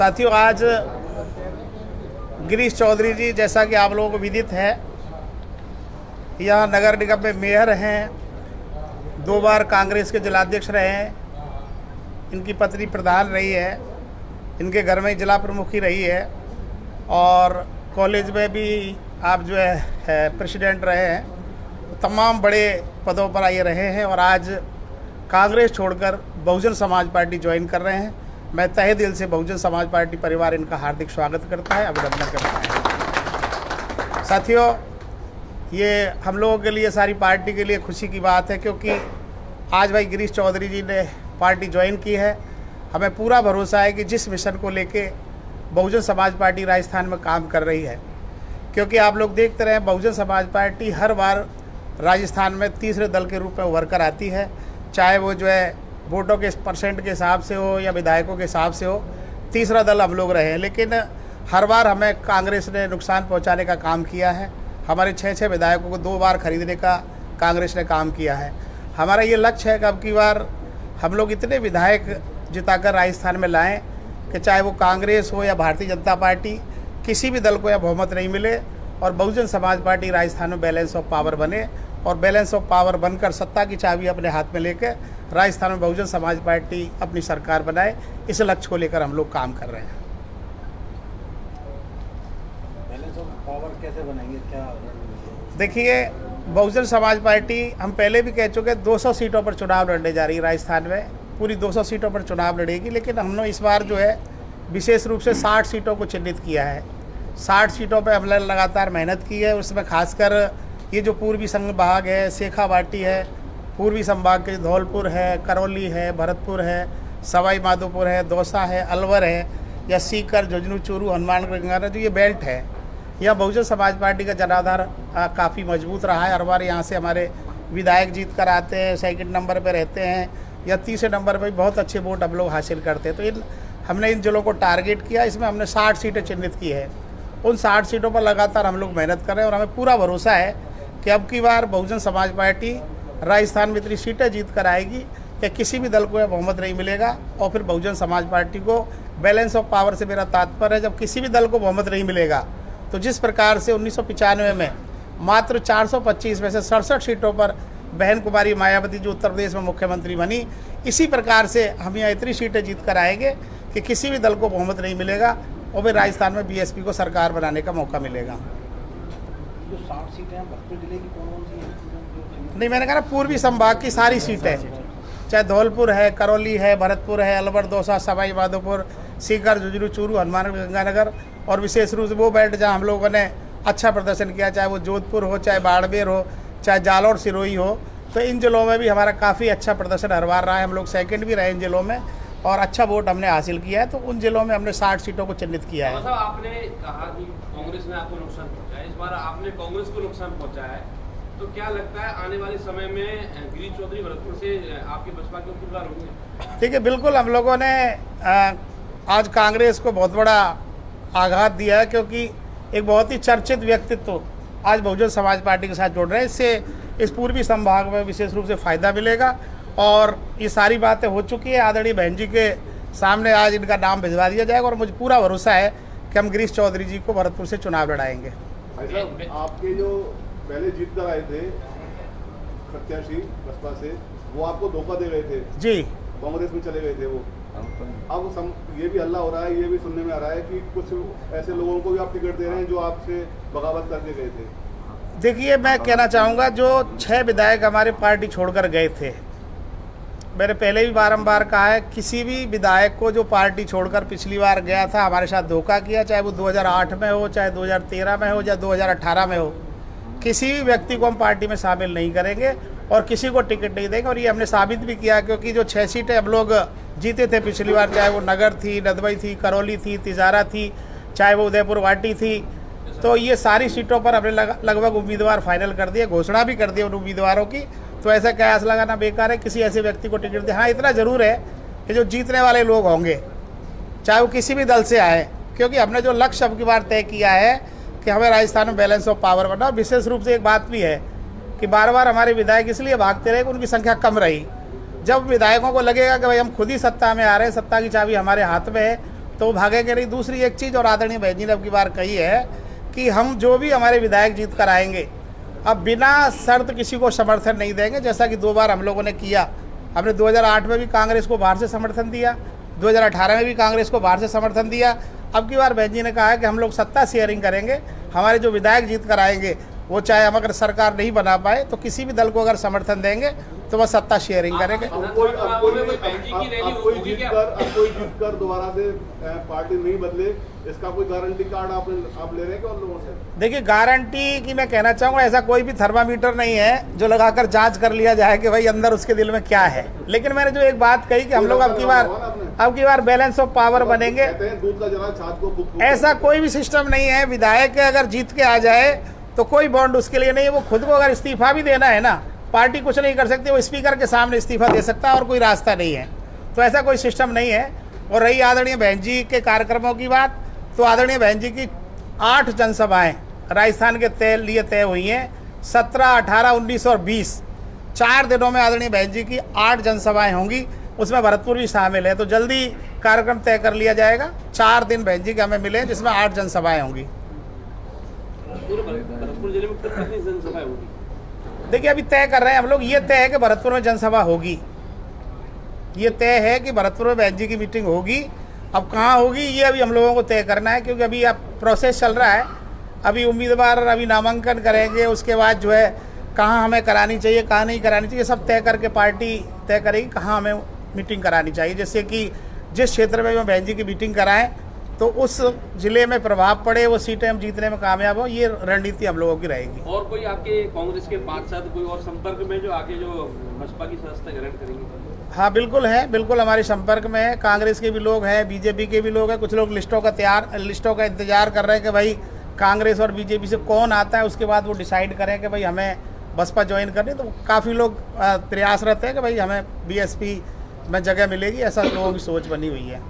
साथियों, आज गिरीश चौधरी जी, जैसा कि आप लोगों को विदित है, यह नगर निगम में मेयर हैं, 2 बार कांग्रेस के जिलाध्यक्ष रहे हैं, इनकी पत्नी प्रधान रही है, इनके घर में जिला प्रमुख ही रही है और कॉलेज में भी आप जो है प्रेसिडेंट रहे हैं। तमाम बड़े पदों पर आए रहे हैं और आज कांग्रेस छोड़कर बहुजन समाज पार्टी ज्वाइन कर रहे हैं। मैं तहे दिल से बहुजन समाज पार्टी परिवार इनका हार्दिक स्वागत करता है, अभिनंदन करता है। साथियों, ये हम लोगों के लिए, सारी पार्टी के लिए खुशी की बात है, क्योंकि आज भाई गिरीश चौधरी जी ने पार्टी ज्वाइन की है। हमें पूरा भरोसा है कि जिस मिशन को लेके बहुजन समाज पार्टी राजस्थान में काम कर रही है, क्योंकि आप लोग देखते रहे, बहुजन समाज पार्टी हर बार राजस्थान में तीसरे दल के रूप में उभर कर आती है, चाहे वो जो है वोटों के परसेंट के हिसाब से हो या विधायकों के हिसाब से हो। तीसरा दल हम लोग रहे हैं, लेकिन हर बार हमें कांग्रेस ने नुकसान पहुंचाने का काम किया है। हमारे 6 विधायकों को 2 बार खरीदने का कांग्रेस ने काम किया है। हमारा ये लक्ष्य है कि अब की बार हम लोग इतने विधायक जिताकर राजस्थान में लाएं कि चाहे वो कांग्रेस हो या भारतीय जनता पार्टी, किसी भी दल को यह बहुमत नहीं मिले और बहुजन समाज पार्टी राजस्थान में बैलेंस ऑफ पावर बने और बैलेंस ऑफ पावर बनकर सत्ता की चाबी अपने हाथ में लेकर राजस्थान में बहुजन समाज पार्टी अपनी सरकार बनाए। इस लक्ष्य को लेकर हम लोग काम कर रहे हैं। बैलेंस ऑफ पावर कैसे बनाएंगे, क्या? देखिए, बहुजन समाज पार्टी, हम पहले भी कह चुके, 200 सीटों पर चुनाव लड़ने जा रही है राजस्थान में, पूरी 200 सीटों पर चुनाव लड़ेगी। लेकिन हमने इस बार जो है विशेष रूप से 60 सीटों को चिन्हित किया है। 60 सीटों पर हमने लगातार मेहनत की है। उसमें खासकर ये जो पूर्वी संभाग है, शेखावाटी है, पूर्वी संभाग के धौलपुर है, करौली है, भरतपुर है, सवाई माधोपुर है, दौसा है, अलवर है, या सीकर, झुंझुनू, चूरू, हनुमानगढ़, गंगानगर, जो ये बेल्ट है, यह बहुजन समाज पार्टी का जनाधार काफ़ी मजबूत रहा है। हर बार यहाँ से हमारे विधायक जीत कर आते हैं, 2nd नंबर पर रहते हैं या 3रे नंबर पर भी बहुत अच्छे वोट हम लोग हासिल करते हैं। तो हमने इन जिलों को टारगेट किया। इसमें हमने 60 सीटें चिन्हित की है। उन 60 सीटों पर लगातार हम लोग मेहनत कर रहे हैं और हमें पूरा भरोसा है कि अब की बार बहुजन समाज पार्टी राजस्थान में इतनी सीटें जीत कर आएगी कि किसी भी दल को यह बहुमत नहीं मिलेगा। और फिर बहुजन समाज पार्टी को बैलेंस ऑफ पावर से मेरा तात्पर्य है, जब किसी भी दल को बहुमत नहीं मिलेगा तो जिस प्रकार से 1995 में मात्र 425 में से 67 सीटों पर बहन कुमारी मायावती जो उत्तर प्रदेश में मुख्यमंत्री बनी, इसी प्रकार से हम यहाँ इतनी सीटें जीत कर आएंगे कि किसी भी दल को बहुमत नहीं मिलेगा और फिर राजस्थान में बीएसपी को सरकार बनाने का मौका मिलेगा। जो 60 सीटें हैं भरतपुर जिले की कौन सी हैं? नहीं, मैंने कहा ना, पूर्वी संभाग की सारी सीटें, चाहे धौलपुर है, करौली है, भरतपुर है, अलवर, दौसा, सवाई माधोपुर, सीकर, झुंझुनू, चूरू, हनुमानगढ़, गंगानगर, और विशेष रूप से वो बेल्ट जहाँ हम लोगों ने अच्छा प्रदर्शन किया, चाहे वो जोधपुर हो, चाहे बाड़मेर हो, चाहे जालौर, सिरोही हो। तो इन जिलों में भी हमारा काफ़ी अच्छा प्रदर्शन हर बार रहा है। हम लोग 2nd भी रहे इन जिलों में और अच्छा वोट हमने हासिल किया है। तो उन जिलों में हमने 60 सीटों को चिन्हित किया है। मतलब आपने कहा कि कांग्रेस ने आपको नुकसान पहुंचाया, इस बार आपने कांग्रेस को नुकसान पहुंचाया है, तो क्या लगता है आने वाले समय में गिरीश चौधरी भरतपुर से आपके बसपा के उम्मीदवार होंगे? ठीक है, बिल्कुल। हम लोगों ने आज कांग्रेस को बहुत बड़ा आघात दिया है, क्योंकि एक बहुत ही चर्चित व्यक्तित्व आज बहुजन समाज पार्टी के साथ जुड़ रहे हैं। इससे इस पूर्वी संभाग में विशेष रूप से फ़ायदा मिलेगा और ये सारी बातें हो चुकी है। आदरणीय बहन जी के सामने आज इनका नाम भिजवा दिया जाएगा और मुझे पूरा भरोसा है कि हम गिरीश चौधरी जी को भरतपुर से चुनाव लड़ाएंगे। आपके जो पहले जीत कर आए थे प्रत्याशी बसपा से, वो आपको धोखा दे गए थे जी, कांग्रेस में चले गए थे वो। अब ये भी हल्ला हो रहा है, ये भी सुनने में आ रहा है कि कुछ ऐसे लोगों को भी आप टिकट दे रहे हैं जो आपसे बगावत करके गए थे। देखिए, मैं कहना चाहूँगा, जो 6 विधायक हमारे पार्टी छोड़कर गए थे, मैंने पहले भी बारंबार कहा है, किसी भी विधायक को जो पार्टी छोड़कर पिछली बार गया था, हमारे साथ धोखा किया, चाहे वो 2008 में हो, चाहे 2013 में हो, या 2018 में हो, किसी भी व्यक्ति को हम पार्टी में शामिल नहीं करेंगे और किसी को टिकट नहीं देंगे। और ये हमने साबित भी किया, क्योंकि जो 6 सीटें हम लोग जीते थे पिछली बार, चाहे वो नगर थी, नदबई थी, करौली थी, तिजारा थी, चाहे वो उदयपुर वाटी थी, तो ये सारी सीटों पर हमने लगभग उम्मीदवार फाइनल कर दिए, घोषणा भी कर दी उन उम्मीदवारों की। तो ऐसा कयास लगाना बेकार है, किसी ऐसे व्यक्ति को टिकट दे। हाँ, इतना ज़रूर है कि जो जीतने वाले लोग होंगे, चाहे वो किसी भी दल से आए, क्योंकि हमने जो लक्ष्य अब की बार तय किया है कि हमें राजस्थान में बैलेंस ऑफ पावर बनना। विशेष रूप से एक बात भी है कि बार बार हमारे विधायक इसलिए भागते रहे कि उनकी संख्या कम रही। जब विधायकों को लगेगा कि भाई हम खुद ही सत्ता में आ रहे हैं, सत्ता की चाबी हमारे हाथ में है, तो वो भागेंगे नहीं। दूसरी एक चीज़ और आदरणीय बहन जी ने अब की बार कही है कि हम जो भी हमारे विधायक जीत कर आएंगे अब बिना शर्त किसी को समर्थन नहीं देंगे, जैसा कि 2 बार हम लोगों ने किया। हमने 2008 में भी कांग्रेस को बाहर से समर्थन दिया, 2018 में भी कांग्रेस को बाहर से समर्थन दिया। अब की बार बहन जी ने कहा है कि हम लोग सत्ता शेयरिंग करेंगे, हमारे जो विधायक जीत कर आएंगे वो चाहे हम अगर सरकार नहीं बना पाए तो किसी भी दल को अगर समर्थन देंगे तो वह सत्ता शेयरिंग करेंगे। अब कोई जीत कर दोबारा से पार्टी नहीं बदले, इसका कोई गारंटी कार्ड आप ले रहे हैं क्या उन लोगों से? देखिए, गारंटी की मैं कहना चाहूँगा ऐसा कोई भी थर्मामीटर नहीं है जो लगाकर जांच कर लिया जाए कि भाई अंदर उसके दिल में क्या है। लेकिन मैंने जो एक बात कही कि हम लोग अब की बार बैलेंस ऑफ पावर बनेंगे, दूध का जरा छाछ को ऐसा कोई भी सिस्टम नहीं है। विधायक अगर जीत के आ जाए तो कोई बॉन्ड उसके लिए नहीं है। वो खुद को अगर इस्तीफा भी देना है ना, पार्टी कुछ नहीं कर सकती, वो स्पीकर के सामने इस्तीफा दे सकता है और कोई रास्ता नहीं है। तो ऐसा कोई सिस्टम नहीं है। और रही आदरणीय बहन जी के कार्यक्रमों की बात, तो आदरणीय बहन जी की 8 जनसभाएं राजस्थान के लिए तय हुई हैं, 17, 18, 19 और 20। 4 दिनों में आदरणीय बहन जी की 8 जनसभाएं होंगी, उसमें भरतपुर भी शामिल है। तो जल्दी कार्यक्रम तय कर लिया जाएगा। 4 दिन बहन जी के हमें मिले जिसमें 8 जनसभाएं होंगी। पूरे भरतपुर जिले में कितनी जनसभाएं होगी? देखिए, अभी तय कर रहे हैं हम लोग। ये तय है कि भरतपुर में जनसभा होगी, ये तय है कि भरतपुर में बहन जी की मीटिंग होगी। अब कहाँ होगी ये अभी हम लोगों को तय करना है, क्योंकि अभी अब प्रोसेस चल रहा है। अभी उम्मीदवार अभी नामांकन करेंगे, उसके बाद जो है कहाँ हमें करानी चाहिए, कहाँ नहीं करानी चाहिए, सब तय करके पार्टी तय करेगी कहाँ हमें मीटिंग करानी चाहिए। जैसे कि जिस क्षेत्र में बहन जी की मीटिंग कराएं तो उस जिले में प्रभाव पड़े, वो सीटें हम जीतने में कामयाब हो, ये रणनीति हम लोगों की रहेगी। और कोई आपके कांग्रेस के पार्षद कोई और संपर्क में जो आगे जो बसपा की सदस्यता ग्रहण करेंगे? हाँ, बिल्कुल है, बिल्कुल हमारे संपर्क में है। कांग्रेस के भी लोग हैं, बीजेपी के भी लोग हैं। कुछ लोग लिस्टों का इंतजार कर रहे हैं कि भाई कांग्रेस और बीजेपी से कौन आता है, उसके बाद वो डिसाइड करें कि भाई हमें बसपा ज्वाइन करनी। तो काफ़ी लोग प्रयासरत हैं कि भाई हमें बीएसपी में जगह मिलेगी, ऐसा लोगों की सोच बनी हुई है।